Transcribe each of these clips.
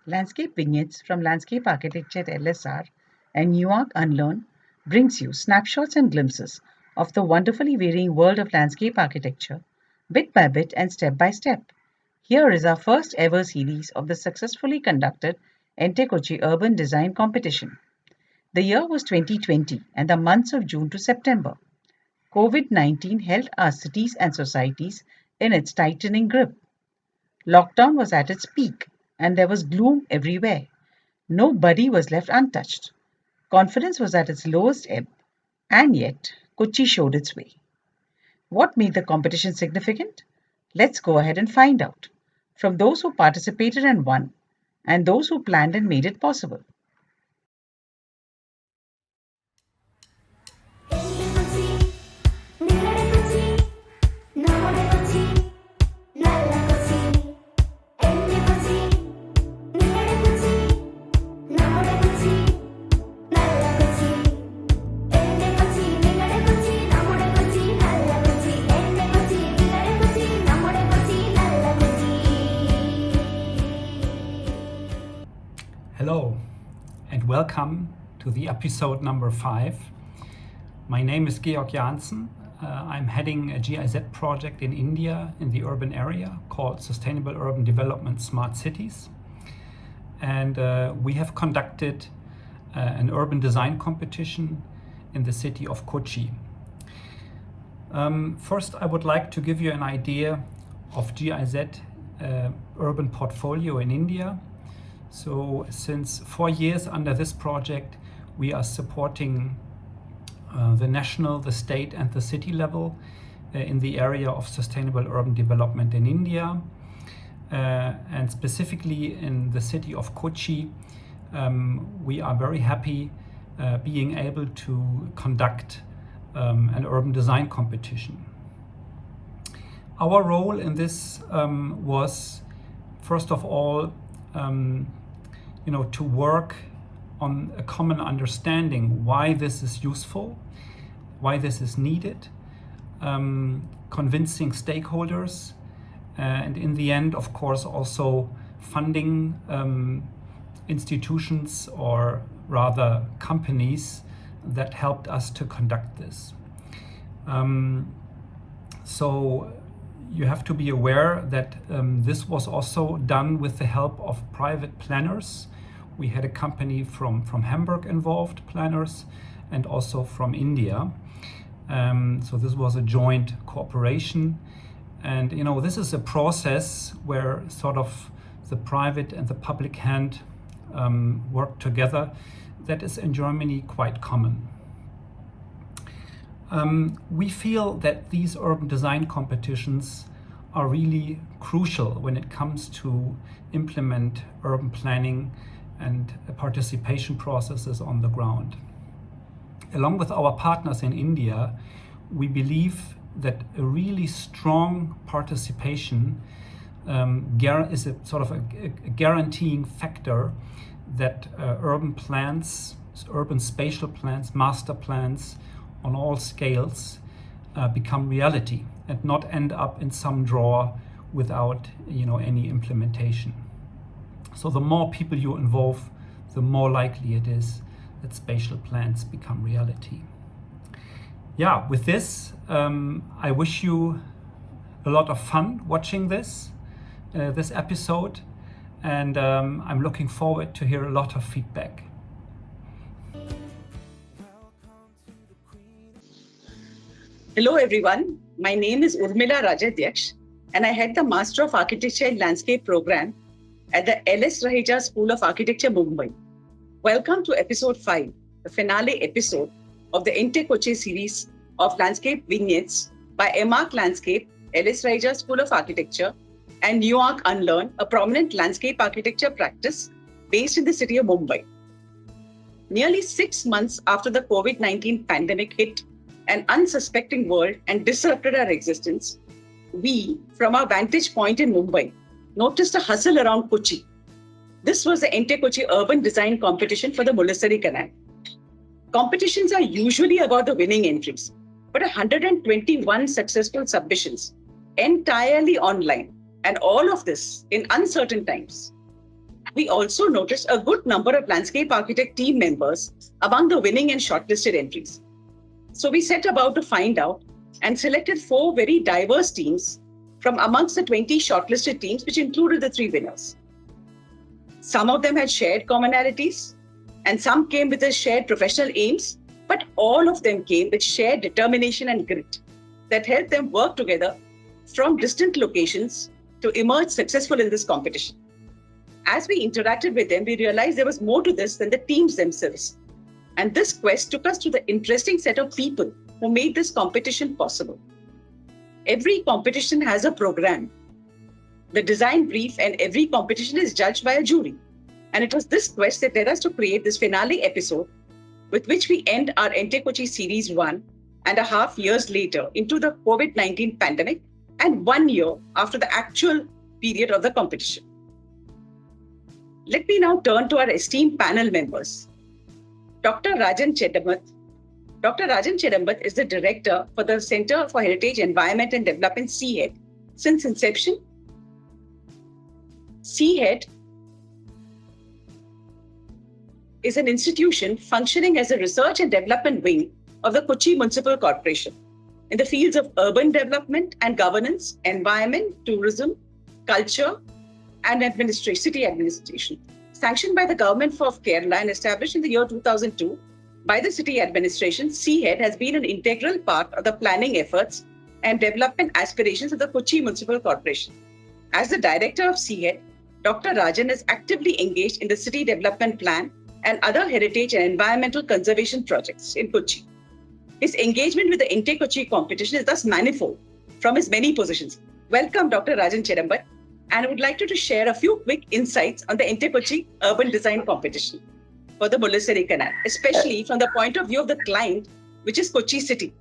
Landscape Vignettes from Landscape Architecture at L.S.R. and Newarch Unlearn brings you snapshots and glimpses of the wonderfully varying world of landscape architecture, bit by bit and step by step. Here is our first ever series of the successfully conducted Entekochi Urban Design Competition. The year was 2020 and the months of June to September. COVID-19 held our cities and societies in its tightening grip. Lockdown was at its peak and there was gloom everywhere. Nobody was left untouched. Confidence was at its lowest ebb, and yet Kochi showed its way. What made the competition significant? Let's go ahead and find out. From those who participated and won, and those who planned and made it possible. Hello and welcome to the episode number 5. My name is Georg Janssen. I'm heading a GIZ project in India in the urban area called Sustainable Urban Development Smart Cities. And we have conducted an urban design competition in the city of Kochi. First, I would like to give you an idea of GIZ urban portfolio in India. So since 4 years under this project, we are supporting the national, the state and the city level in the area of sustainable urban development in India. And specifically in the city of Kochi, we are very happy being able to conduct an urban design competition. Our role in this was, first of all, to work on a common understanding why this is useful, why this is needed, convincing stakeholders, and in the end, of course, also funding institutions or rather companies that helped us to conduct this. So you have to be aware that this was also done with the help of private planners. We had a company from Hamburg involved, planners, and also from India. So this was a joint cooperation. And this is a process where sort of the private and the public hand work together. That is in Germany quite common. We feel that these urban design competitions are really crucial when it comes to implement urban planning and participation processes on the ground. Along with our partners in India, we believe that a really strong participation is a sort of a guaranteeing factor that urban plans, urban spatial plans, master plans on all scales become reality and not end up in some drawer without any implementation. So the more people you involve, the more likely it is that spatial plans become reality. Yeah, with this, I wish you a lot of fun watching this episode, and I'm looking forward to hear a lot of feedback. Hello everyone, my name is Urmila Rajadhyaksh and I head the Master of Architecture and Landscape program at the L.S.Raheja School of Architecture, Mumbai. Welcome to episode 5, the finale episode of the Entekochi series of Landscape Vignettes by M.ARCH Landscape, L.S.Raheja School of Architecture, and Newarch Unlearn, a prominent landscape architecture practice based in the city of Mumbai. Nearly 6 months after the COVID-19 pandemic hit an unsuspecting world and disrupted our existence, we, from our vantage point in Mumbai, noticed a hustle around Kochi. This was the Entekochi Urban Design Competition for the Mullasery Canal. Competitions are usually about the winning entries, but 121 successful submissions, entirely online, and all of this in uncertain times. we also noticed a good number of landscape architect team members among the winning and shortlisted entries. So we set about to find out and selected 4 very diverse teams from amongst the 20 shortlisted teams, which included the 3 winners. Some of them had shared commonalities, and some came with their shared professional aims, but all of them came with shared determination and grit that helped them work together from distant locations to emerge successful in this competition. As we interacted with them, we realized there was more to this than the teams themselves. And this quest took us to the interesting set of people who made this competition possible. Every competition has a program, the design brief, and every competition is judged by a jury. And it was this quest that led us to create this finale episode with which we end our Entekochi series 1.5 years later into the COVID-19 pandemic and 1 year after the actual period of the competition. Let me now turn to our esteemed panel members. Dr. Rajan Chedambath. Dr. Rajan Chedambath is the director for the Center for Heritage, Environment and Development, CHED, since inception. CHED is an institution functioning as a research and development wing of the Kochi Municipal Corporation in the fields of urban development and governance, environment, tourism, culture, and city administration. Sanctioned by the government of Kerala and established in the year 2002 by the city administration, CHED has been an integral part of the planning efforts and development aspirations of the Kochi Municipal Corporation. As the director of CHED, Dr. Rajan is actively engaged in the city development plan and other heritage and environmental conservation projects in Kochi. His engagement with the Entekochi competition is thus manifold from his many positions. Welcome, Dr. Rajan Chedambath, and I would like you to share a few quick insights on the Entekochi Urban Design Competition for the Mullasery Canal, especially from the point of view of the client, which is Kochi City.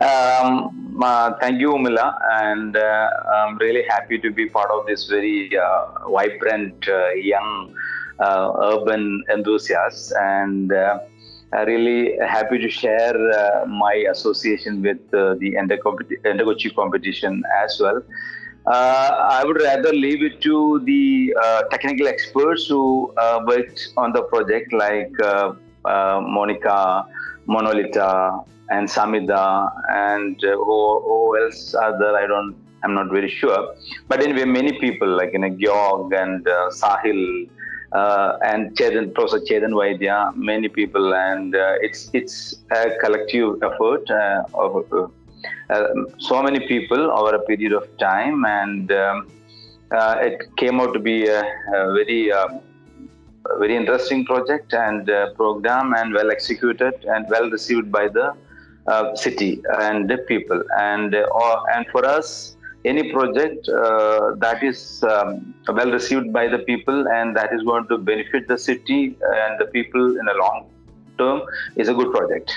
Thank you, Umila, and I'm really happy to be part of this very vibrant, young urban enthusiasts, and really happy to share my association with the Entekochi competition as well. I would rather leave it to the technical experts who worked on the project, like Monica, Monolita, and Samida, and who else are there? I'm not very sure. But anyway, many people like Gyog and Sahil and Professor Chedan Vaidya, many people, and it's a collective effort of so many people over a period of time, and it came out to be a very interesting project and program, and well executed and well received by the city and the people. And for us, any project that is well received by the people and that is going to benefit the city and the people in a long term is a good project.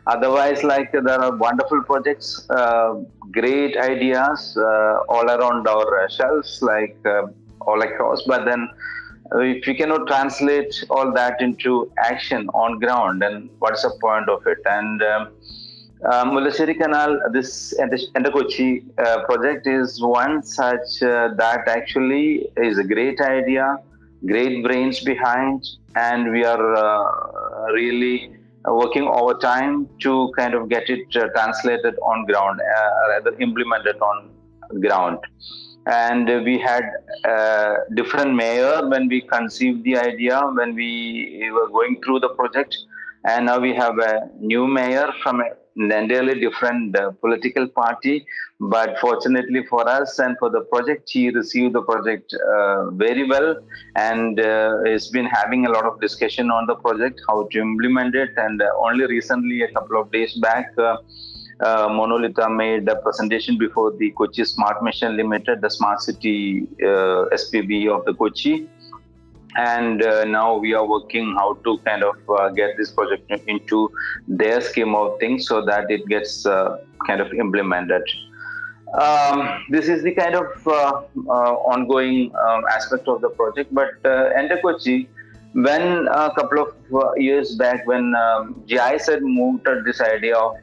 Otherwise, like, there are wonderful projects, great ideas all around our shelves, like all across, but then if we cannot translate all that into action on ground, then what's the point of it? And Mullasery Canal, this Entekochi project is one such that actually is a great idea, great brains behind, and we are really working overtime to kind of get it translated on ground, rather implemented on ground. And we had a different mayor when we conceived the idea, when we were going through the project. And now we have a new mayor from an entirely different political party. But fortunately for us and for the project, he received the project very well, and has been having a lot of discussion on the project, how to implement it. And only recently, a couple of days back, Monolita made a presentation before the Kochi Smart Mission Limited, the smart city SPV of the Kochi. And now we are working how to kind of get this project into their scheme of things so that it gets kind of implemented. This is the kind of ongoing aspect of the project. But Entekochi, when a couple of years back, when GIS had moved at this idea of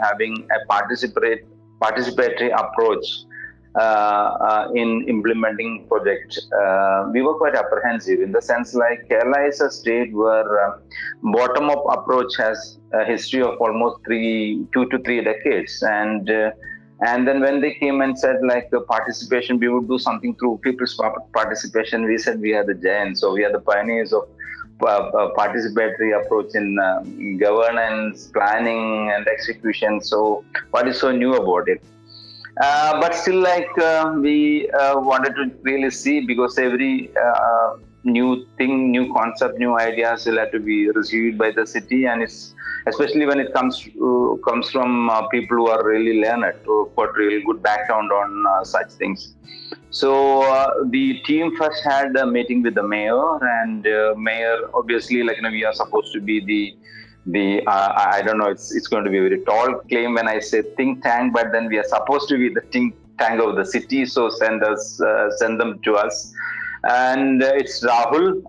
having a participatory approach, in implementing project. We were quite apprehensive in the sense like Kerala is a state where bottom-up approach has a history of almost 2 to 3 decades, and then when they came and said like the participation, we would do something through people's participation. We said we are the giants, so we are the pioneers of participatory approach in governance, planning, and execution. So, what is so new about it? But still, like we wanted to really see, because every new thing, new concept, new ideas will have to be received by the city, and it's especially when it comes from people who are really learned, who got really good background on such things. So the team first had a meeting with the mayor, and mayor obviously, like we are supposed to be the I don't know, it's going to be a very tall claim when I say think tank, but then we are supposed to be the think tank of the city. So send them to us, and it's Rahul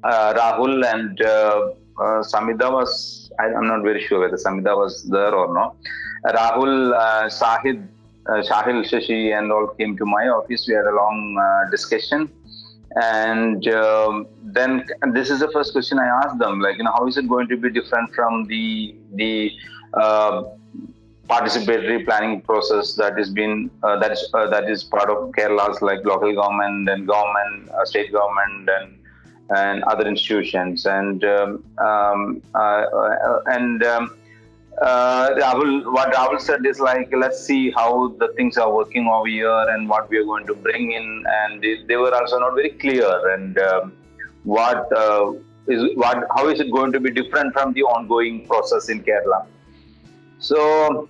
and Samida was, I'm not very sure whether Samida was there or not. Rahul, Shahil, Shashi, and all came to my office. We had a long discussion. And then this is the first question I asked them, like, how is it going to be different from the participatory planning process that is part of Kerala's like local government and state government and other institutions, and what Rahul said is like, let's see how the things are working over here and what we are going to bring in, and they were also not very clear, and how is it going to be different from the ongoing process in Kerala. So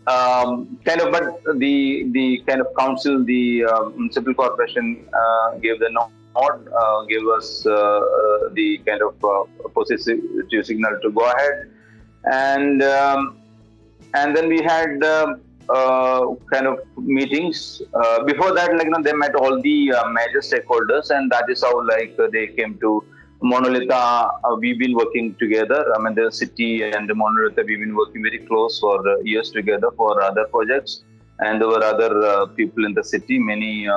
but the kind of council, the municipal corporation gave the nod, gave us the kind of positive signal to go ahead, and then we had kind of meetings. Before that, like they met all the major stakeholders, and that is how like they came to Monolitha. We've been working together. I mean, the city and the Monolitha, we've been working very close for years together for other projects, and there were other people in the city, many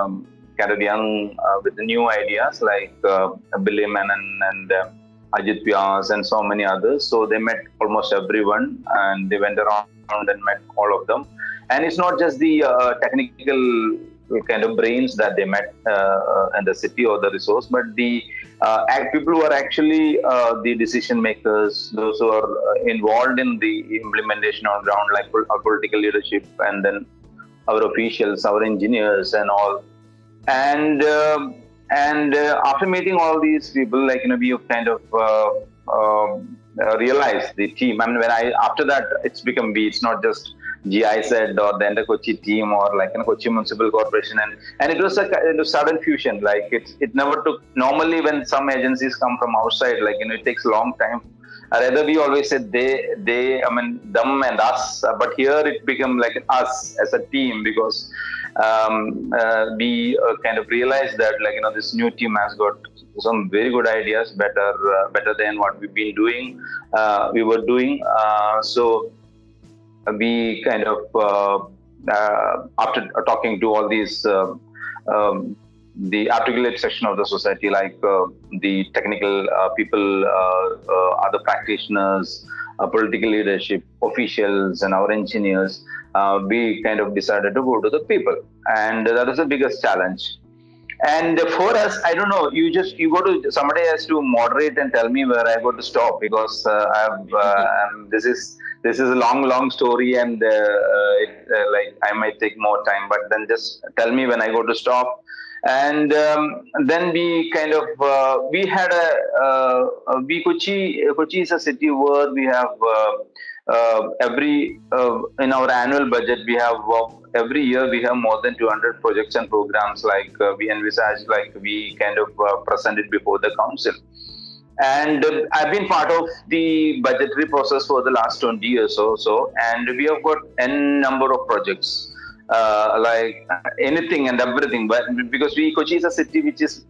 kind of young with new ideas like Billy Menon and Ajit Vyas and so many others. So they met almost everyone, and they went around and met all of them. And it's not just the technical kind of brains that they met in the city or the resource, but the people who are actually the decision makers, those who are involved in the implementation on ground, like our political leadership, and then our officials, our engineers, and all. And after meeting all these people, like we have kind of realized the team. I mean, after that, it's become it's not just GIZ or the Entekochi team or like Kochi Municipal Corporation, and it was a sudden fusion. Like it never took. Normally, when some agencies come from outside, like it takes a long time. Rather, we always said they, I mean, them and us. But here it became like us as a team, because we kind of realized that like this new team has got some very good ideas, better than what we've been doing. We were doing so. We kind of after talking to all these the articulate section of the society, like the technical people, other practitioners, political leadership, officials, and our engineers, we kind of decided to go to the people, and that was the biggest challenge. And for us, I don't know. You go to somebody has to moderate and tell me where I go to stop, because this is a long story, and like I might take more time. But then just tell me when I go to stop. And then we kind of we had Kochi is a city where we have every in our annual budget we have every year we have more than 200 projects and programs, like we envisage, like we kind of present it before the council. And I've been part of the budgetary process for the last 20 years or so, and we have got n number of projects. like anything and everything. But because Kochi is a city which is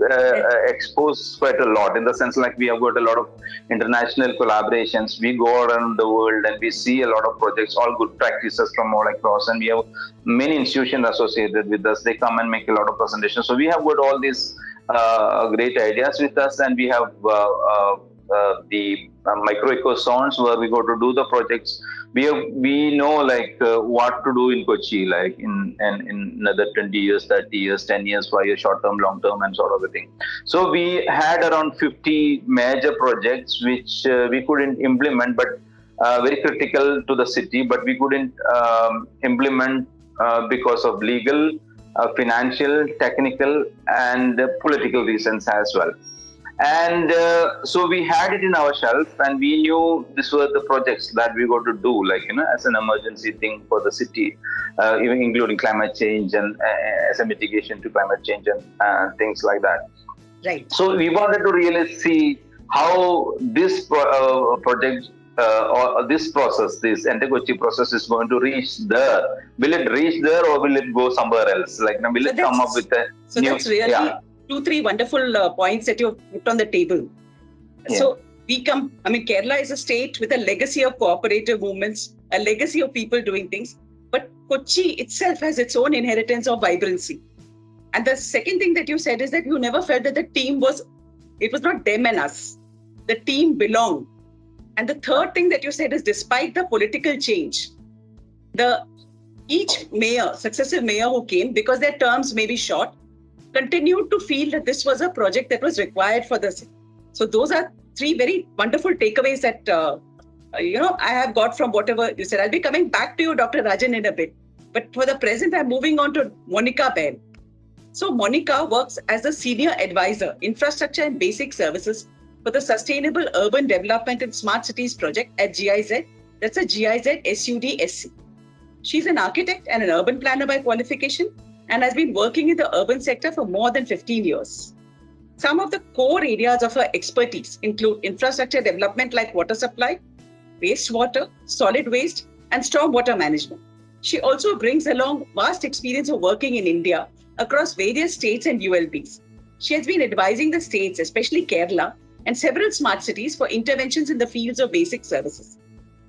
exposed quite a lot, in the sense like we have got a lot of international collaborations. We go around the world and we see a lot of projects, all good practices from all across, and we have many institutions associated with us. They come and make a lot of presentations. So we have got all these great ideas with us, and we have the micro eco zones where we go to do the projects. We know like what to do in Kochi, like in another 20 years, 30 years, 10 years, 5 years, short term, long term, and sort of a thing. So we had around 50 major projects which we couldn't implement, but very critical to the city, but we couldn't implement because of legal, financial, technical, and political reasons as well. And so we had it in our shelf, and we knew these were the projects that we got to do, like, as an emergency thing for the city, even including climate change and as a mitigation to climate change and things like that. Right. So we wanted to really see how this project or this process, this Entekochi process, is going to reach there. Will it reach there, or will it go somewhere else? Like, will it come up with a new? That's really 2-3 wonderful points that you've put on the table. Yeah. So Kerala is a state with a legacy of cooperative movements, a legacy of people doing things. But Kochi itself has its own inheritance of vibrancy. And the second thing that you said is that you never felt that the team was not them and us. The team belonged. And the third thing that you said is, despite the political change, each successive mayor who came, because their terms may be short, continued to feel that this was a project that was required for the city. So those are 3 very wonderful takeaways that I have got from whatever you said. I'll be coming back to you, Dr. Rajan, in a bit. But for the present, I'm moving on to Monica Bell. So Monica works as a senior advisor, infrastructure and basic services for the Sustainable Urban Development and Smart Cities project at GIZ. That's a GIZ SUD-SC. She's an architect and an urban planner by qualification, and has been working in the urban sector for more than 15 years. Some of the core areas of her expertise include infrastructure development like water supply, wastewater, solid waste, and stormwater management. She also brings along vast experience of working in India across various states and ULBs. She has been advising the states, especially Kerala, and several smart cities for interventions in the fields of basic services.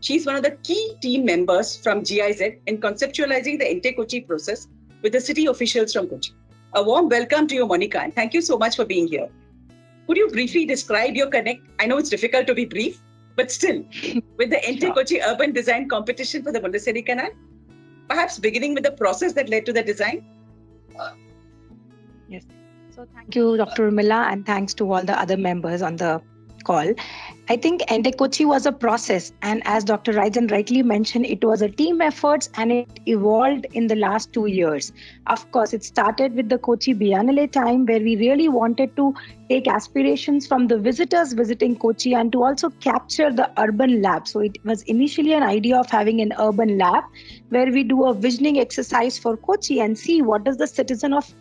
She is one of the key team members from GIZ in conceptualizing the Entekochi process with the city officials from Kochi. A warm welcome to you, Monica, and thank you so much for being here. Could you briefly describe your connect? I know it's difficult to be brief, but still, with the Entekochi Urban Design Competition for the Mundassery Canal, perhaps beginning with the process that led to the design? Yes. So thank you, Dr. Urmila, and thanks to all the other members on the call. I think Entekochi was a process, and as Dr. Rajan rightly mentioned, it was a team effort and it evolved in the last 2 years. Of course, it started with the Kochi Biennale time, where we really wanted to take aspirations from the visitors visiting Kochi and to also capture the urban lab. So it was initially an idea of having an urban lab where we do a visioning exercise for Kochi and see what does the citizen of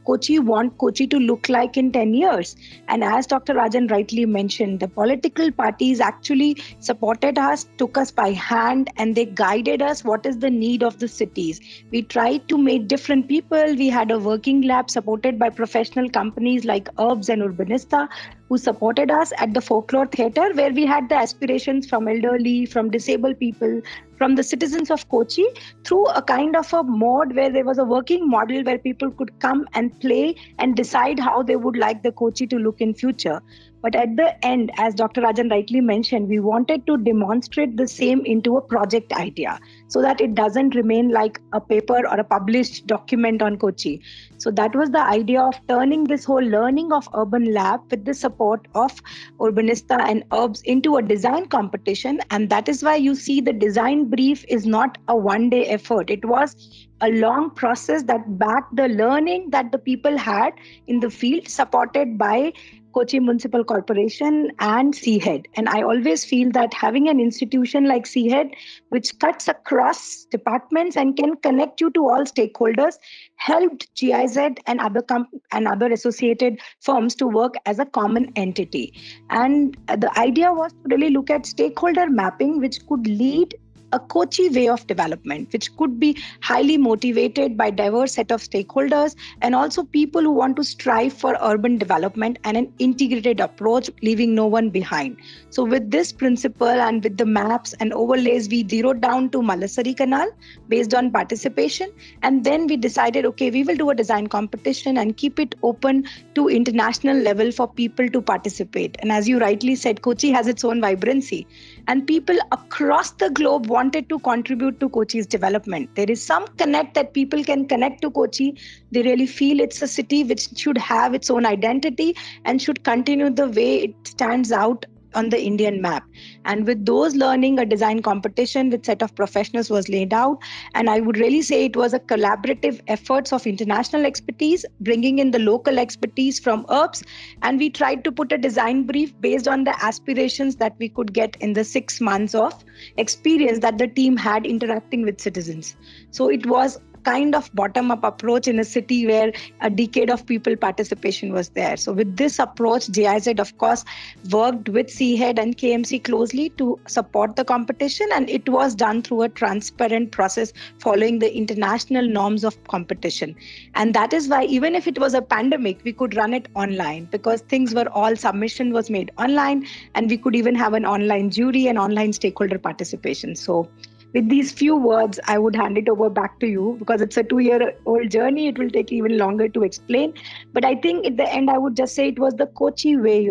Kochi want Kochi to look like in 10 years. And as Dr. Rajan rightly mentioned, the political parties actually supported us, took us by hand, and they guided us what is the need of the cities. We tried to meet different people. We had a working lab supported by professional companies like Herbs and Urbanista, who supported us at the Folklore Theatre, where we had the aspirations from elderly, from disabled people, from the citizens of Kochi, through a kind of a mode where there was a working model where people could come and play and decide how they would like the Kochi to look in future. But at the end, as Dr. Rajan rightly mentioned, we wanted to demonstrate the same into a project idea so that it doesn't remain like a paper or a published document on Kochi. So that was the idea of turning this whole learning of urban lab with the support of Urbanista and Herbs into a design competition. And that is why you see the design brief is not a one-day effort. It was a long process that backed the learning that the people had in the field, supported by Kochi Municipal Corporation and CHED. And I always feel that having an institution like CHED, which cuts across departments and can connect you to all stakeholders, helped GIZ and other associated firms to work as a common entity. And the idea was to really look at stakeholder mapping, which could lead a Kochi way of development, which could be highly motivated by diverse set of stakeholders and also people who want to strive for urban development and an integrated approach, leaving no one behind. So with this principle and with the maps and overlays, we zeroed down to Malasari Canal based on participation. And then we decided, okay, we will do a design competition and keep it open to international level for people to participate. And as you rightly said, Kochi has its own vibrancy. And people across the globe wanted to contribute to Kochi's development. There is some connect that people can connect to Kochi. They really feel it's a city which should have its own identity and should continue the way it stands out on the Indian map. And with those learning, a design competition with set of professionals was laid out. And I would really say it was a collaborative efforts of international expertise, bringing in the local expertise from URBs. And we tried to put a design brief based on the aspirations that we could get in the 6 months of experience that the team had interacting with citizens. So it was kind of bottom-up approach in a city where a decade of people participation was there. So with this approach, GIZ, of course, worked with CHEAD and KMC closely to support the competition, and it was done through a transparent process following the international norms of competition. And that is why even if it was a pandemic, we could run it online because things were all submission was made online, and we could even have an online jury and online stakeholder participation. So with these few words, I would hand it over back to you because it's a 2-year-old journey. It will take even longer to explain. But I think at the end, I would just say it was the Kochi way,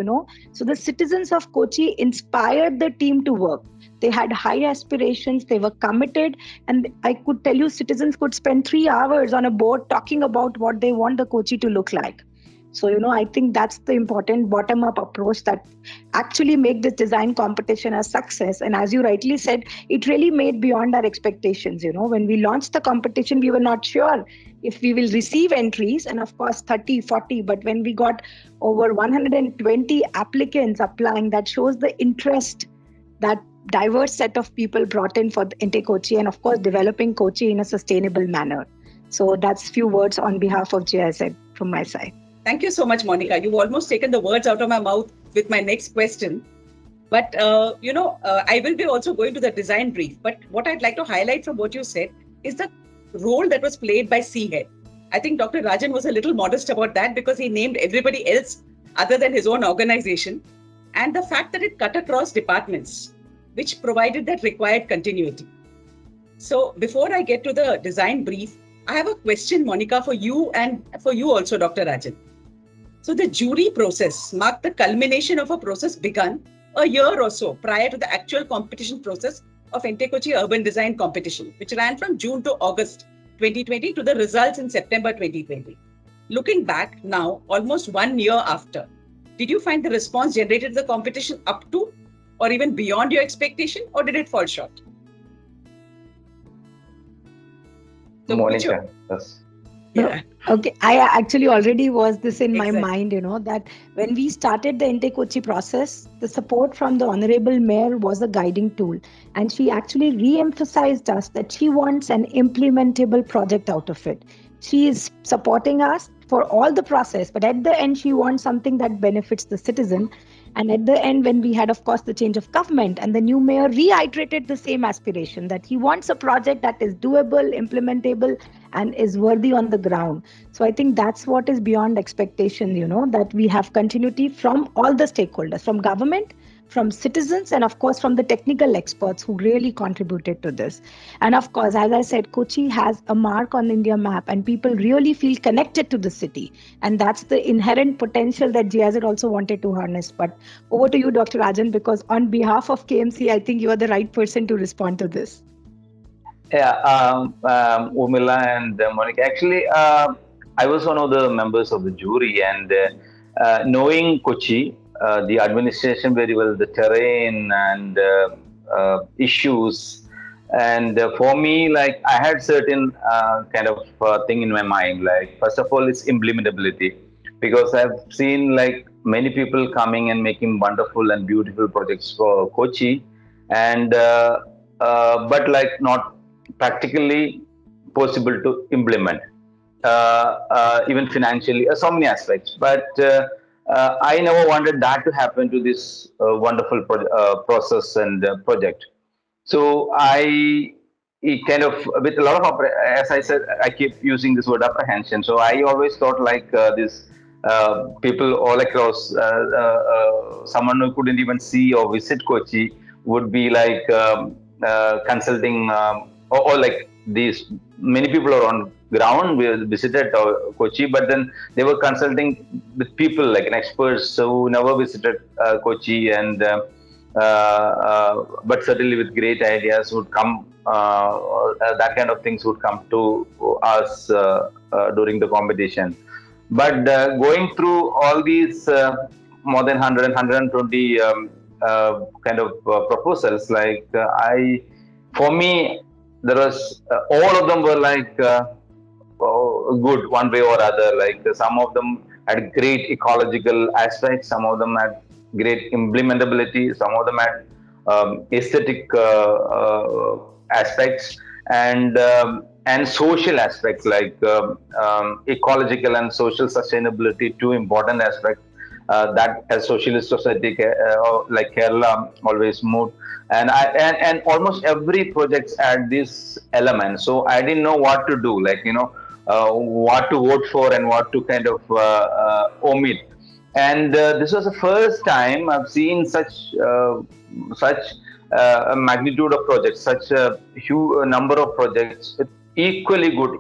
So the citizens of Kochi inspired the team to work. They had high aspirations, they were committed. And I could tell you citizens could spend 3 hours on a board talking about what they want the Kochi to look like. So, I think that's the important bottom-up approach that actually make this design competition a success. And as you rightly said, it really made beyond our expectations. When we launched the competition, we were not sure if we will receive entries, and of course 30, 40. But when we got over 120 applicants applying, that shows the interest that diverse set of people brought in for Entekochi and of course developing Kochi in a sustainable manner. So that's few words on behalf of GIZ from my side. Thank you so much, Monica. You've almost taken the words out of my mouth with my next question. But, I will be also going to the design brief. But what I'd like to highlight from what you said is the role that was played by CHEAD. I think Dr. Rajan was a little modest about that because he named everybody else other than his own organization. And the fact that it cut across departments, which provided that required continuity. So before I get to the design brief, I have a question, Monica, for you and for you also, Dr. Rajan. So the jury process marked the culmination of a process begun a year or so prior to the actual competition process of Entekochi Urban Design Competition, which ran from June to August 2020 to the results in September 2020. Looking back now, almost 1 year after, did you find the response generated in the competition up to or even beyond your expectation, or did it fall short? So Monica, yes. Yeah. Okay. I actually already was this in my mind, that when we started the Entekochi process, the support from the Honorable Mayor was a guiding tool. And she actually re-emphasized us that she wants an implementable project out of it. She is supporting us for all the process, but at the end, she wants something that benefits the citizen. And at the end, when we had, of course, the change of government and the new mayor reiterated the same aspiration that he wants a project that is doable, implementable, and is worthy on the ground. So I think that's what is beyond expectation, that we have continuity from all the stakeholders, from government, from citizens, and of course, from the technical experts who really contributed to this. And of course, as I said, Kochi has a mark on India map and people really feel connected to the city. And that's the inherent potential that GIZ also wanted to harness. But over to you, Dr. Rajan, because on behalf of KMC, I think you are the right person to respond to this. Yeah, Urmila and Monica. Actually, I was one of the members of the jury, and knowing Kochi, the administration very well, the terrain and issues, and for me, like I had certain kind of thing in my mind. Like first of all, it's implementability, because I've seen like many people coming and making wonderful and beautiful projects for Kochi, and but like not practically possible to implement, even financially, so many aspects. But I never wanted that to happen to this wonderful process and project. So I kind of, with a lot of, as I said, I keep using this word apprehension. So I always thought like this people all across, someone who couldn't even see or visit Kochi would be like consulting, or like these many people are on ground. We visited Kochi, but then they were consulting with people like an experts who never visited Kochi, and but certainly with great ideas would come. That kind of things would come to us during the competition. But going through all these more than 120 kind of proposals, like for me, there was all of them were like good one way or other. Like some of them had great ecological aspects, some of them had great implementability, some of them had aesthetic aspects, and social aspects like ecological and social sustainability, two important aspects that as socialist society like Kerala always moved. And almost every project had this element. So I didn't know what to do, like what to vote for and what to kind of omit. And this was the first time I've seen such a magnitude of projects, such a huge number of projects, equally good.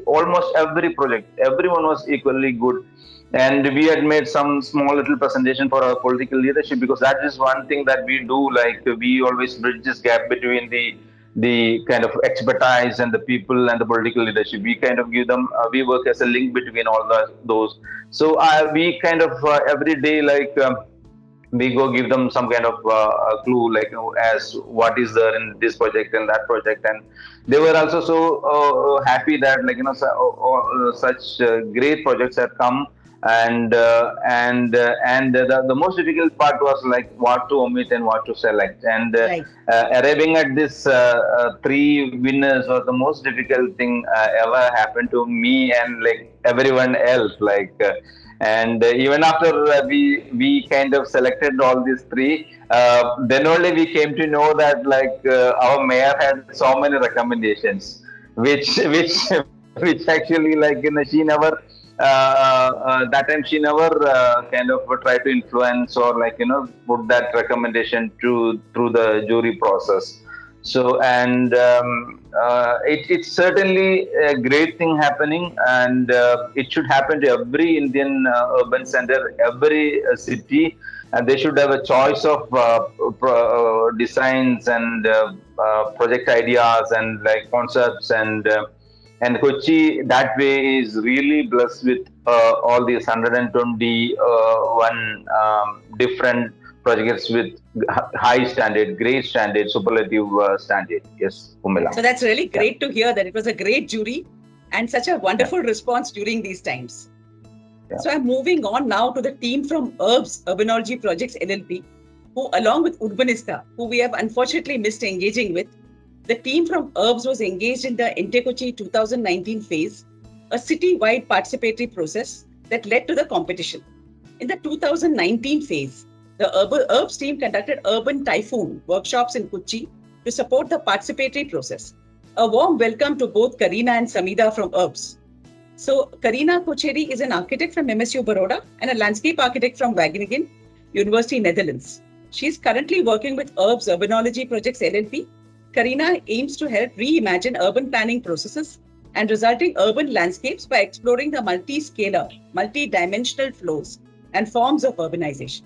Almost every project, everyone was equally good. And we had made some small little presentation for our political leadership, because that is one thing that we do. Like we always bridge this gap between the kind of expertise and the people and the political leadership. We kind of give them. We work as a link between all those. So we kind of every day like. We go give them some kind of a clue, like as what is there in this project and that project, and they were also so happy that like such great projects had come. And the most difficult part was like what to omit and what to select, and Right. arriving at this three winners was the most difficult thing ever happened to me and like everyone else, like and even after we kind of selected all these three, then only we came to know that like our mayor had so many recommendations, which actually like she never that time she never kind of tried to influence or like put that recommendation through the jury process. So and it's certainly a great thing happening, and it should happen to every Indian urban center, every city, and they should have a choice of designs and project ideas and like concepts, and Kochi that way is really blessed with all these 121 different projects with high standard, great standard, superlative standard. Yes, Umila. So that's really great to hear that it was a great jury and such a wonderful response during these times. Yeah. So I'm moving on now to the team from URBS Urbanology Projects LLP, who along with Urbanista, who we have unfortunately missed engaging with. The team from URBS was engaged in the Entekochi 2019 phase, a city-wide participatory process that led to the competition. In the 2019 phase, the URBS team conducted Urban Typhoon workshops in Kochi to support the participatory process. A warm welcome to both Karina and Samida from URBS. So Karina Kocheri is an architect from MSU Baroda and a landscape architect from Wageningen University, Netherlands. She is currently working with URBS Urbanology Projects LLP. Karina aims to help reimagine urban planning processes and resulting urban landscapes by exploring the multi-scalar, multi-dimensional flows and forms of urbanization.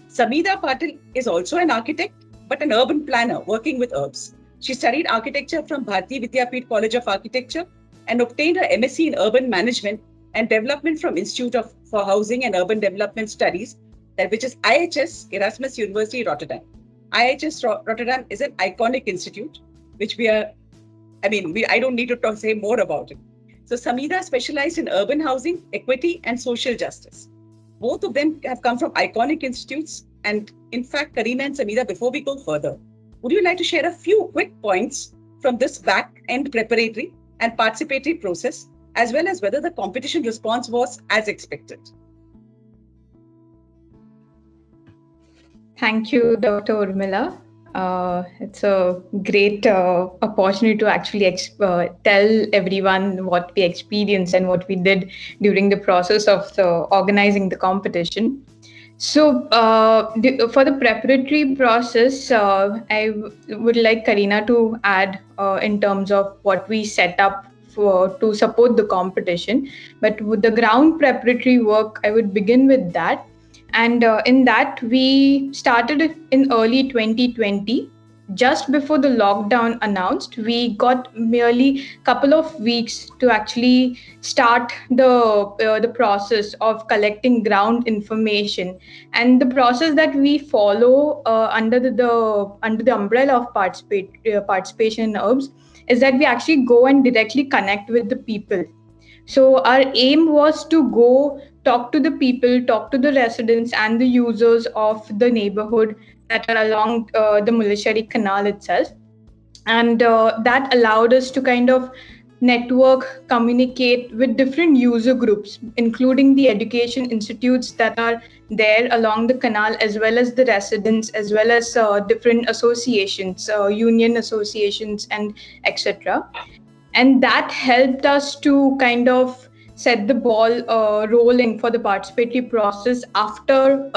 Samida Patil is also an architect, but an urban planner working with URBS. She studied architecture from Bharati Vidyapeeth College of Architecture and obtained her MSc in Urban Management and Development from Institute for Housing and Urban Development Studies, which is IHS Erasmus University Rotterdam. IHS Rotterdam is an iconic institute, which I don't need to say more about it. So Samida specialized in urban housing, equity, and social justice. Both of them have come from iconic institutes. And in fact, Karina and Samida, before we go further, would you like to share a few quick points from this back-end preparatory and participatory process, as well as whether the competition response was as expected? Thank you, Dr. Urmila. It's a great opportunity to actually tell everyone what we experienced and what we did during the process of organizing the competition. So, for the preparatory process, would like Karina to add in terms of what we set up for to support the competition. But with the ground preparatory work, I would begin with that. And in that, we started it in early 2020. Just before the lockdown announced, we got merely couple of weeks to actually start the process of collecting ground information. And the process that we follow under the umbrella of participation in herbs is that we actually go and directly connect with the people. So our aim was to go talk to the people, talk to the residents and the users of the neighborhood that are along the Mulesheri Canal itself. And that allowed us to kind of network, communicate with different user groups, including the education institutes that are there along the canal, as well as the residents, as well as different associations, union associations, and etc. And that helped us to kind of set the ball rolling for the participatory process after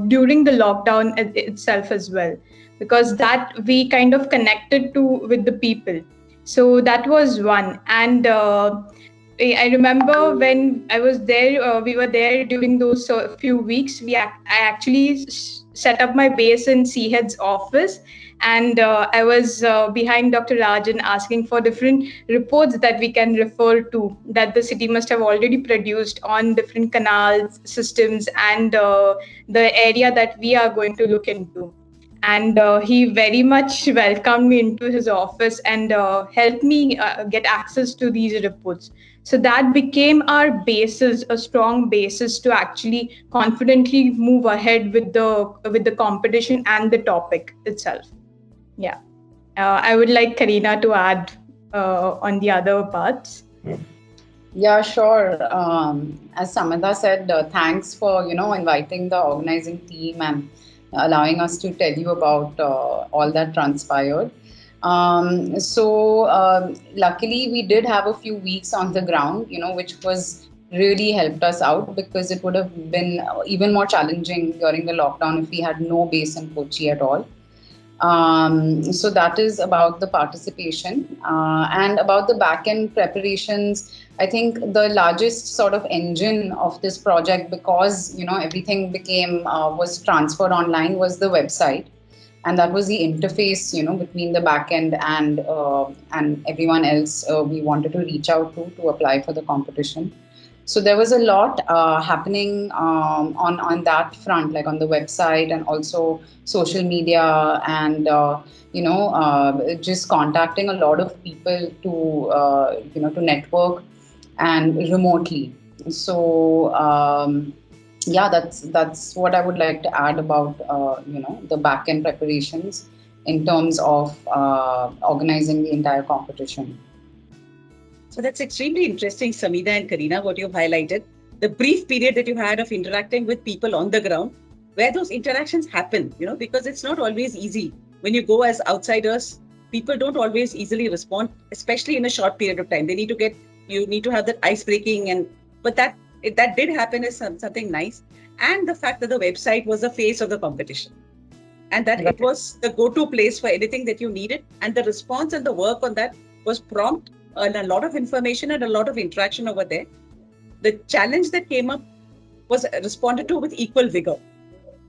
during the lockdown itself as well, because that we kind of connected to with the people. So that was one. And I remember when I was there, we were there during those few weeks. I actually set up my base in Head's office, and I was behind Dr. Rajan asking for different reports that we can refer to that the city must have already produced on different canals, systems, and the area that we are going to look into. And he very much welcomed me into his office and helped me get access to these reports. So that became our basis, a strong basis to actually confidently move ahead with the competition and the topic itself. Yeah. I would like Karina to add on the other parts. Yeah, sure. As Samantha said, thanks for inviting the organizing team and allowing us to tell you about all that transpired. Luckily, we did have a few weeks on the ground, which was really helped us out, because it would have been even more challenging during the lockdown if we had no base in Kochi at all. So that is about the participation, and about the back-end preparations. I think the largest sort of engine of this project, because everything was transferred online, was the website, and that was the interface between the back-end and everyone else we wanted to reach out to apply for the competition. So there was a lot happening on that front, like on the website and also social media, and just contacting a lot of people to network and remotely. So yeah, that's what I would like to add about the back end preparations in terms of organizing the entire competition. So that's extremely interesting, Samida and Karina, what you've highlighted. The brief period that you had of interacting with people on the ground, where those interactions happen, because it's not always easy. When you go as outsiders, people don't always easily respond, especially in a short period of time. You need to have that ice breaking, but that did happen is something nice. And the fact that the website was the face of the competition, and that it was the go-to place for anything that you needed. And the response and the work on that was prompt, and a lot of information and a lot of interaction over there. The challenge that came up was responded to with equal vigor.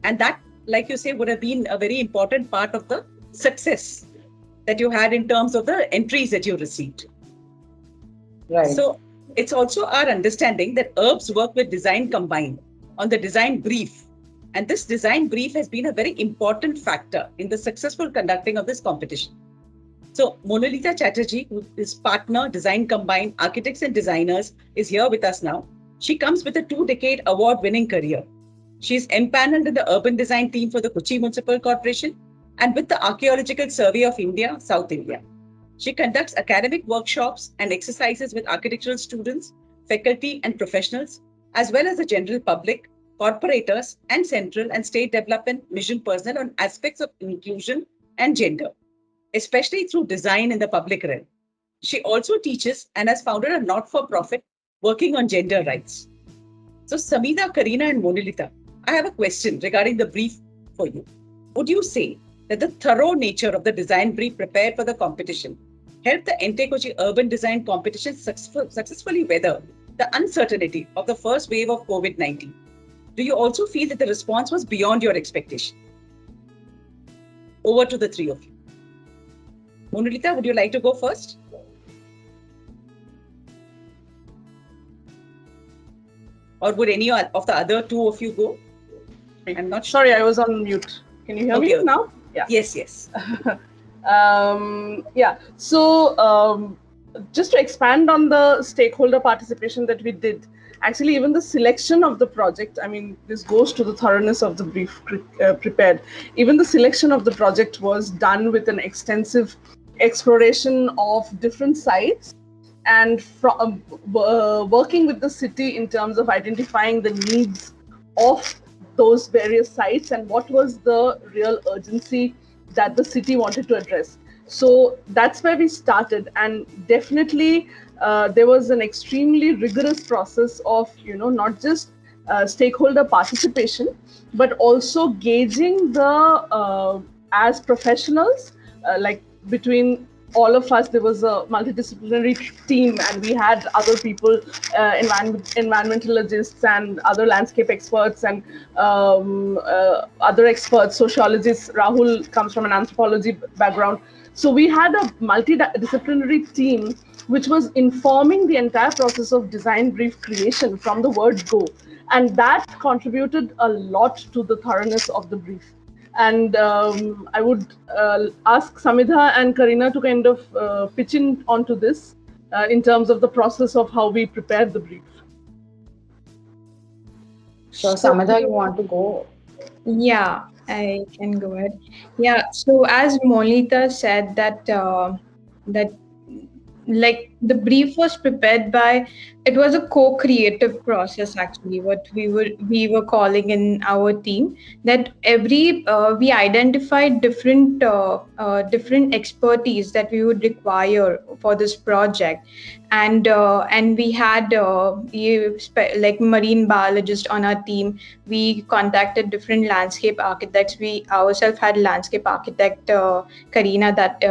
And that, like you say, would have been a very important part of the success that you had in terms of the entries that you received. Right. So it's also our understanding that herbs work with design combined on the design brief. And this design brief has been a very important factor in the successful conducting of this competition. So Monalita Chatterjee, who is partner Design Combined Architects and Designers, is here with us now. She comes with a 2-decade award-winning career. She is empaneled in the urban design team for the Kochi Municipal Corporation and with the Archaeological Survey of India, South India. She conducts academic workshops and exercises with architectural students, faculty and professionals, as well as the general public, corporators, and central and state development mission personnel on aspects of inclusion, and gender, especially through design in the public realm. She also teaches and has founded a not-for-profit working on gender rights. So, Samida, Karina, and Monalita, I have a question regarding the brief for you. Would you say that the thorough nature of the design brief prepared for the competition helped the Entekochi Urban Design Competition successfully weather the uncertainty of the first wave of COVID-19? Do you also feel that the response was beyond your expectation? Over to the three of you. Monalita, would you like to go first? Or would any of the other two of you go? I'm not sure. Sorry, I was on mute. Can you hear me now? Yeah. Yes. Yeah. So just to expand on the stakeholder participation that we did, actually, even the selection of the project, I mean, this goes to the thoroughness of the brief prepared. Even the selection of the project was done with an extensive exploration of different sites and working with the city in terms of identifying the needs of those various sites and what was the real urgency that the city wanted to address. So that's where we started, and definitely there was an extremely rigorous process of, not just stakeholder participation, but also gauging the as professionals, like between all of us, there was a multidisciplinary team, and we had other people, environmentalists and other landscape experts and other experts, sociologists. Rahul comes from an anthropology background. So we had a multidisciplinary team which was informing the entire process of design brief creation from the word go. And that contributed a lot to the thoroughness of the brief. And I would ask Samida and Karina to kind of pitch in onto this in terms of the process of how we prepared the brief. So, Samida, you want to go? Yeah, I can go ahead. Yeah, so as Monalita said that like the brief was prepared by, it was a co-creative process actually, what we were calling in our team, that we identified different expertise that we would require for this project. And we had like marine biologist on our team. We contacted different landscape architects. We ourselves had landscape architect Karina, that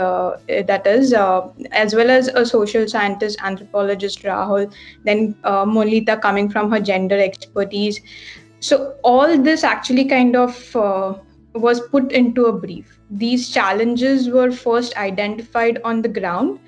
is, as well as a social scientist, anthropologist Rahul, then Monalita coming from her gender expertise. So all this actually kind of was put into a brief. These challenges were first identified on the ground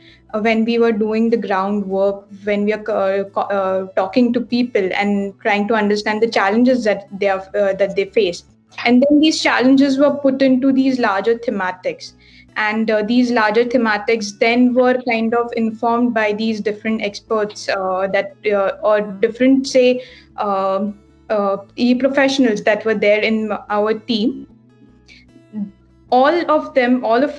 when we were doing the groundwork, when we are talking to people and trying to understand the challenges that they face. And then these challenges were put into these larger thematics. And these larger thematics then were kind of informed by these different experts or different, say, e-professionals that were there in our team. All of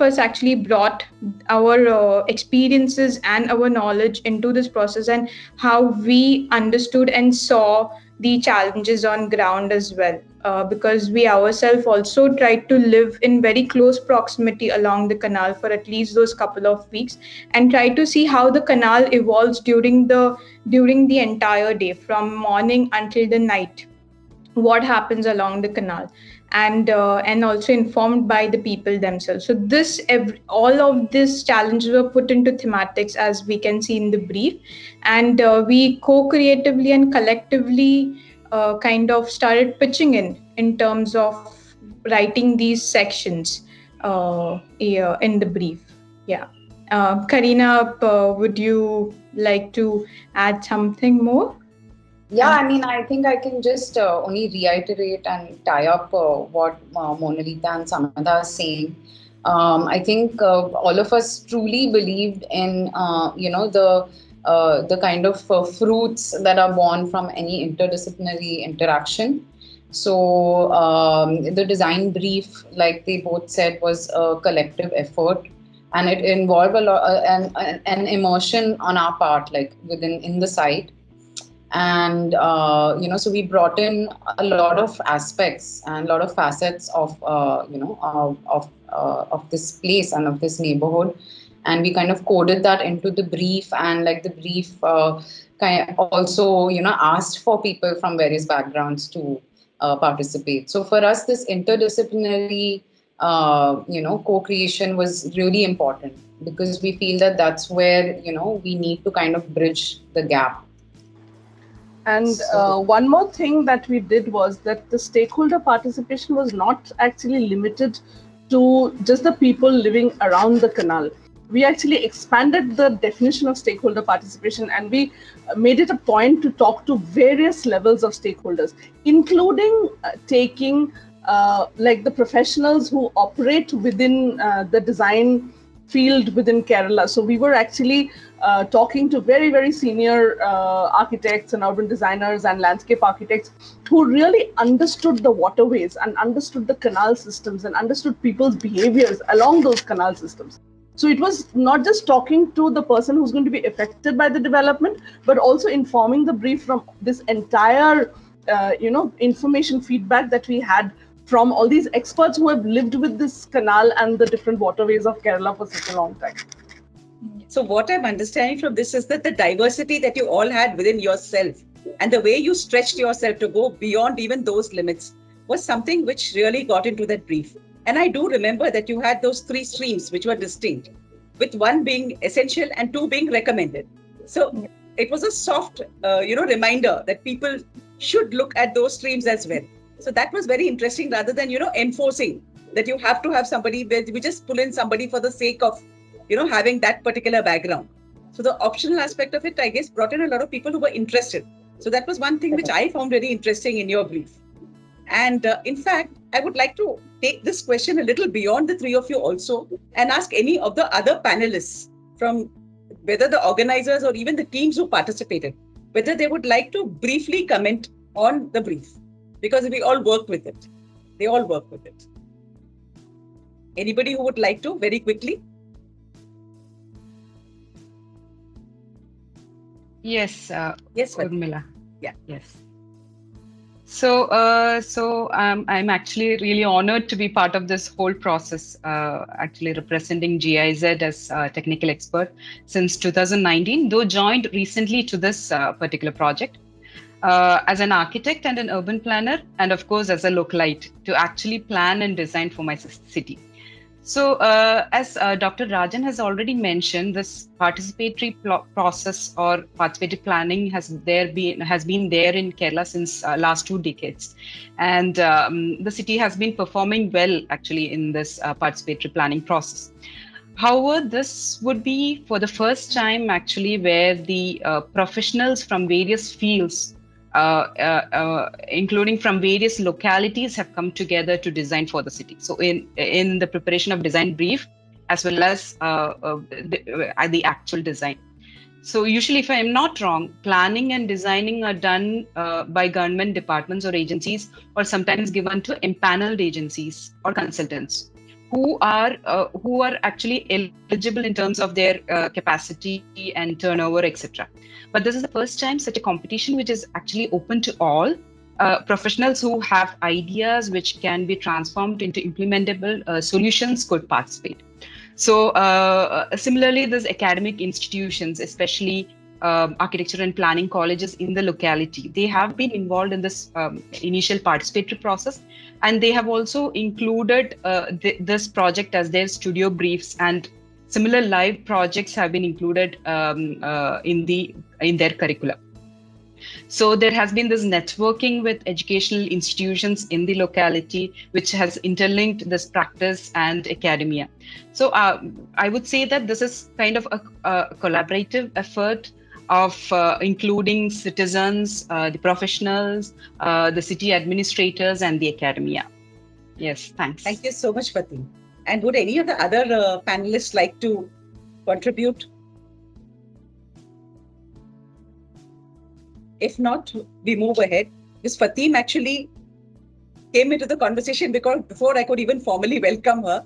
us actually brought our experiences and our knowledge into this process, and how we understood and saw the challenges on ground as well. Because we ourselves also tried to live in very close proximity along the canal for at least those couple of weeks, and try to see how the canal evolves during the entire day, from morning until the night, what happens along the canal, and also informed by the people themselves. So all of these challenges were put into thematics, as we can see in the brief, and we co-creatively and collectively kind of started pitching in terms of writing these sections in the brief. Yeah. Karina, would you like to add something more? Yeah, I mean, I think I can just only reiterate and tie up what Monalita and Samada are saying. I think all of us truly believed in, the kind of fruits that are born from any interdisciplinary interaction. So the design brief, like they both said, was a collective effort, and it involved a lot an immersion on our part, like in the site. And so we brought in a lot of aspects and a lot of facets of this place and of this neighborhood. And we kind of coded that into the brief, and like the brief kind of also asked for people from various backgrounds to participate. So for us, this interdisciplinary co-creation was really important, because we feel that that's where we need to kind of bridge the gap. And one more thing that we did was that the stakeholder participation was not actually limited to just the people living around the canal. We actually expanded the definition of stakeholder participation, and we made it a point to talk to various levels of stakeholders, including taking like the professionals who operate within the design field within Kerala. So we were actually talking to very, very senior architects and urban designers and landscape architects who really understood the waterways and understood the canal systems and understood people's behaviors along those canal systems. So it was not just talking to the person who's going to be affected by the development, but also informing the brief from this entire, information feedback that we had from all these experts who have lived with this canal and the different waterways of Kerala for such a long time. So what I'm understanding from this is that the diversity that you all had within yourself and the way you stretched yourself to go beyond even those limits was something which really got into that brief. And I do remember that you had those 3 streams which were distinct, with 1 being essential and 2 being recommended. So it was a soft, reminder that people should look at those streams as well. So that was very interesting, rather than, enforcing that you have to have somebody, where we just pull in somebody for the sake of, having that particular background. So the optional aspect of it, I guess, brought in a lot of people who were interested. So that was one thing which I found very interesting in your brief. And in fact, I would like to take this question a little beyond the 3 of you also, and ask any of the other panelists, from whether the organizers or even the teams who participated, whether they would like to briefly comment on the brief, because we all worked with it. They all work with it. Anybody who would like to, very quickly? Yes. Yes, Urmila. Yeah. Yes. So I'm actually really honored to be part of this whole process, actually representing GIZ as a technical expert since 2019, though joined recently to this particular project. As an architect and an urban planner, and of course as a localite, to actually plan and design for my city. So as Dr. Rajan has already mentioned, this participatory process or participatory planning has been there in Kerala since last 2 decades. And the city has been performing well actually in this participatory planning process. However, this would be for the first time actually where the professionals from various fields, including from various localities, have come together to design for the city. So in the preparation of design brief, as well as the actual design. So usually, if I'm not wrong, planning and designing are done by government departments or agencies, or sometimes given to empaneled agencies or consultants who are actually eligible in terms of their capacity and turnover, etc. But this is the first time such a competition which is actually open to all professionals who have ideas which can be transformed into implementable solutions could participate. So similarly, these academic institutions, especially architecture and planning colleges in the locality, they have been involved in this initial participatory process, and they have also included this project as their studio briefs, and similar live projects have been included in their curriculum. So there has been this networking with educational institutions in the locality, which has interlinked this practice and academia. So I would say that this is kind of a collaborative effort of including citizens, the professionals, the city administrators, and the academia. Yes, thanks. Thank you so much, Fatim. And would any of the other panelists like to contribute? If not, we move ahead. This Fatim actually came into the conversation because before I could even formally welcome her.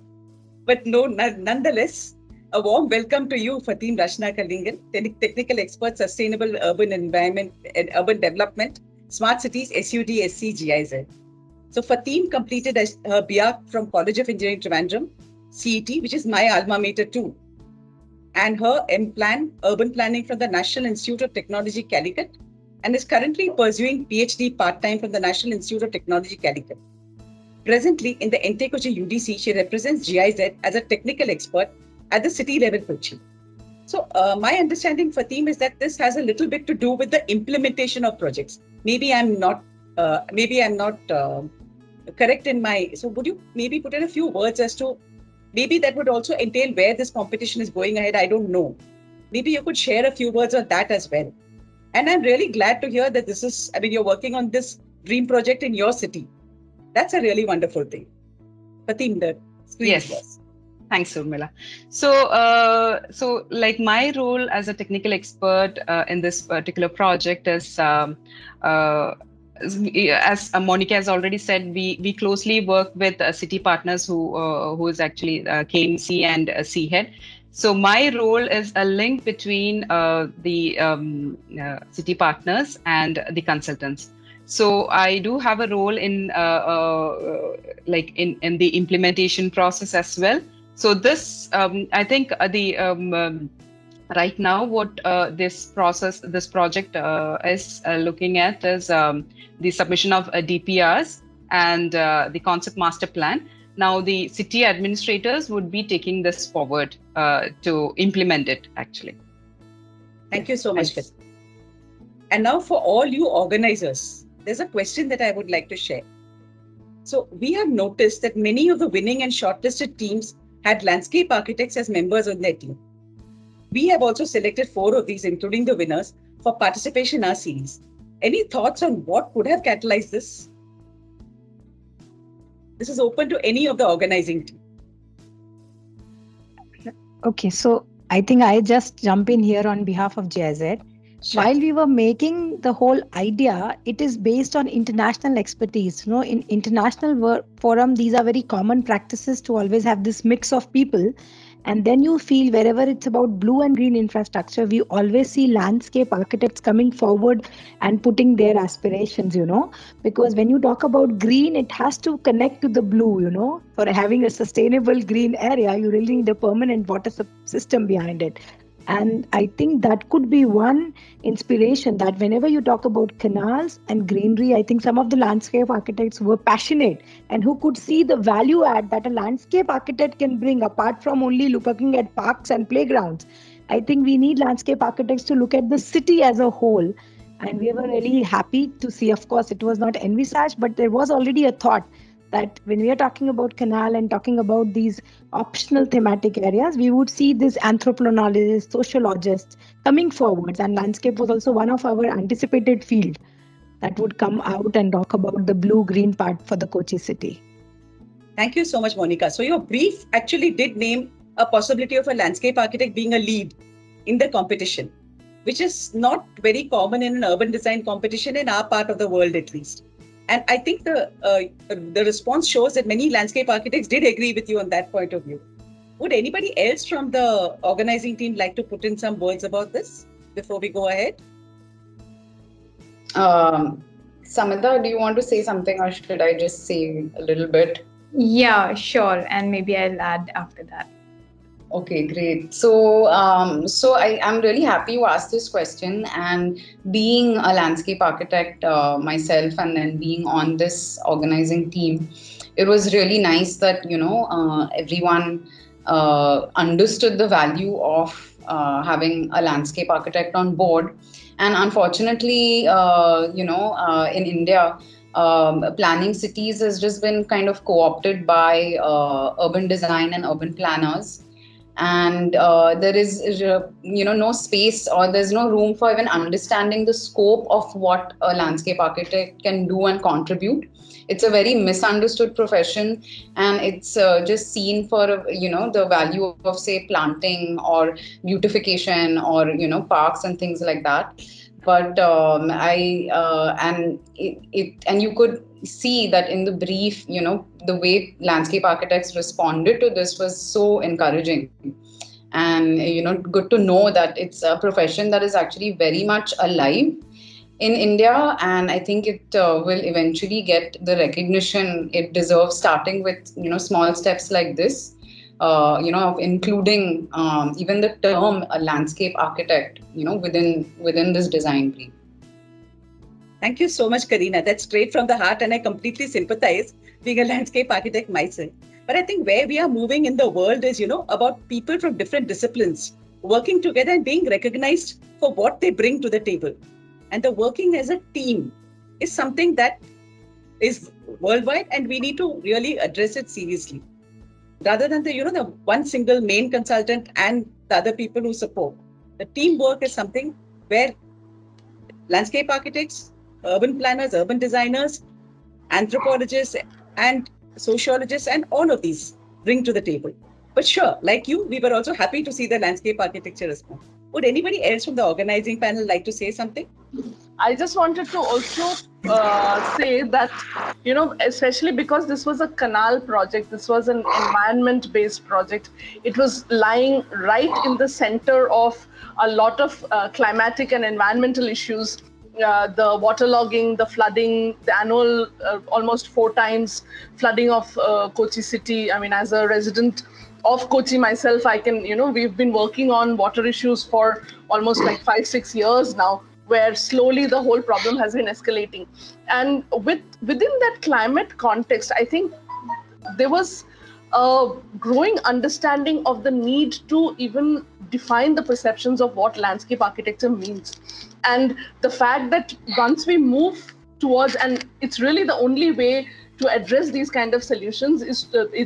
But no, nonetheless, a warm welcome to you, Fatim Rashna Kalingan, Technical Expert, Sustainable Urban Environment and Urban Development, Smart Cities, SUD, SC, GIZ. So Fatim completed her B.ARCH from College of Engineering, Trivandrum, CET, which is my alma mater too, and her M.Plan, Urban Planning from the National Institute of Technology, Calicut, and is currently pursuing PhD part-time from the National Institute of Technology, Calicut. Presently, in the Entekochi UDC, she represents GIZ as a technical expert at the city level Kochi. So my understanding, Fatim, is that this has a little bit to do with the implementation of projects. Maybe I'm not correct in my. So would you maybe put in a few words as to maybe that would also entail where this competition is going ahead? I don't know. Maybe you could share a few words on that as well. And I'm really glad to hear that this is. I mean, you're working on this dream project in your city. That's a really wonderful thing. Fatim, the screen is yours. Thanks, Urmila. So like my role as a technical expert in this particular project is, as Monica has already said, we closely work with city partners who is actually KMC and CHEAD. So my role is a link between the city partners and the consultants. So I do have a role in in the implementation process as well. So this, I think right now what this project is looking at is the submission of DPRs and the concept master plan. Now the city administrators would be taking this forward to implement it actually. Thank you so much. And now for all you organizers, there's a question that I would like to share. So we have noticed that many of the winning and shortlisted teams had landscape architects as members on their team. We have also selected 4 of these, including the winners, for participation in our series. Any thoughts on what could have catalyzed this? This is open to any of the organizing team. Okay, so I think I just jump in here on behalf of GIZ. Sure. While we were making the whole idea, it is based on international expertise. You know, in international forum, these are very common practices to always have this mix of people. And then you feel wherever it's about blue and green infrastructure, we always see landscape architects coming forward and putting their aspirations, you know, because when you talk about green, it has to connect to the blue, you know. For having a sustainable green area, you really need a permanent water system behind it. And I think that could be one inspiration, that whenever you talk about canals and greenery, I think some of the landscape architects were passionate and who could see the value add that a landscape architect can bring apart from only looking at parks and playgrounds. I think we need landscape architects to look at the city as a whole. And we were really happy to see, of course, it was not envisaged, but there was already a thought that when we are talking about canal and talking about these optional thematic areas, we would see these anthropologists, sociologists coming forwards, and landscape was also one of our anticipated field that would come out and talk about the blue-green part for the Kochi city. Thank you so much, Monica. So your brief actually did name a possibility of a landscape architect being a lead in the competition, which is not very common in an urban design competition in our part of the world, at least. And I think the response shows that many landscape architects did agree with you on that point of view. Would anybody else from the organizing team like to put in some words about this before we go ahead? Samantha, do you want to say something, or should I just say a little bit? Yeah, sure. And maybe I'll add after that. Okay, great. So I'm really happy you asked this question. And being a landscape architect myself, and then being on this organizing team, it was really nice that everyone understood the value of having a landscape architect on board. And unfortunately, in India, planning cities has just been kind of co-opted by urban design and urban planners. And there is no space, or there's no room for even understanding the scope of what a landscape architect can do and contribute. It's a very misunderstood profession, and it's just seen for the value of, say, planting or beautification or parks and things like that. But and you could see that in the brief, the way landscape architects responded to this was so encouraging. And good to know that it's a profession that is actually very much alive in India, and I think it will eventually get the recognition it deserves, starting with small steps like this. of including even the term a landscape architect, within this design brief. Thank you so much, Karina. That's straight from the heart, and I completely sympathize being a landscape architect myself. But I think where we are moving in the world is, about people from different disciplines working together and being recognized for what they bring to the table. And the working as a team is something that is worldwide, and we need to really address it seriously. Rather than the one single main consultant and the other people who support. The teamwork is something where landscape architects, urban planners, urban designers, anthropologists, and sociologists, and all of these bring to the table. But sure, like you, we were also happy to see the landscape architecture response. Would anybody else from the organizing panel like to say something? I just wanted to also say that, especially because this was a canal project, this was an environment-based project. It was lying right in the center of a lot of climatic and environmental issues. The waterlogging, the flooding, the annual almost 4 times flooding of Kochi city. I mean, as a resident of Kochi myself, I can, we've been working on water issues for almost like 5-6 years now, where slowly the whole problem has been escalating. And within that climate context, I think there was a growing understanding of the need to even define the perceptions of what landscape architecture means. And the fact that once we move towards, and it's really the only way to address these kind of solutions,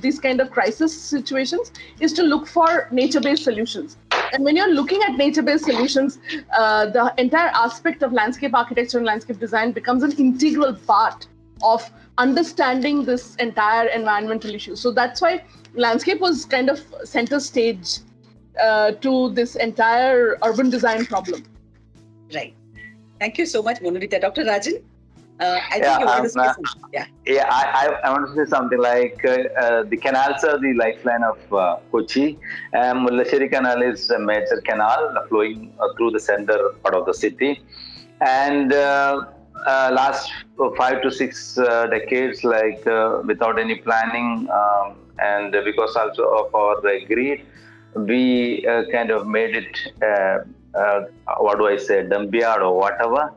these kind of crisis situations, is to look for nature-based solutions. And when you're looking at nature-based solutions, the entire aspect of landscape architecture and landscape design becomes an integral part of understanding this entire environmental issue. So that's why landscape was kind of center stage to this entire urban design problem. Right. Thank you so much, Monolita. Dr. Rajan? I think you want to say something. Yeah, I want to say something like the canals are the lifeline of Kochi. Mullasheri Canal is a major canal flowing through the center part of the city. And last 5 to 6 decades, without any planning, and because also of our greed, we kind of made it, dump or whatever.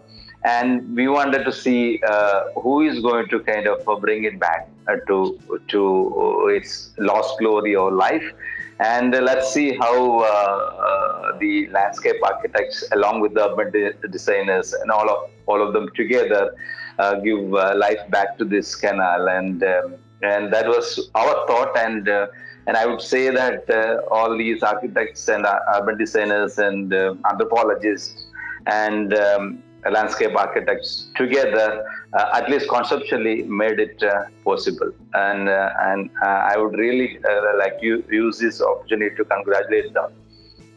And we wanted to see who is going to kind of bring it back to its lost glory or life. And let's see how the landscape architects, along with the urban designers and all of them together, give life back to this canal. And that was our thought. And I would say that all these architects and urban designers and anthropologists and landscape architects together, at least conceptually, made it possible. And I would really like to use this opportunity to congratulate them.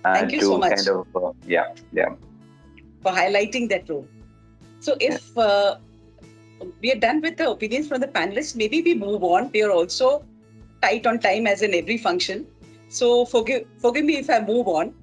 Thank you so much. Kind of, for highlighting that role. So if we are done with the opinions from the panelists, maybe we move on. We are also tight on time, as in every function. So forgive me if I move on.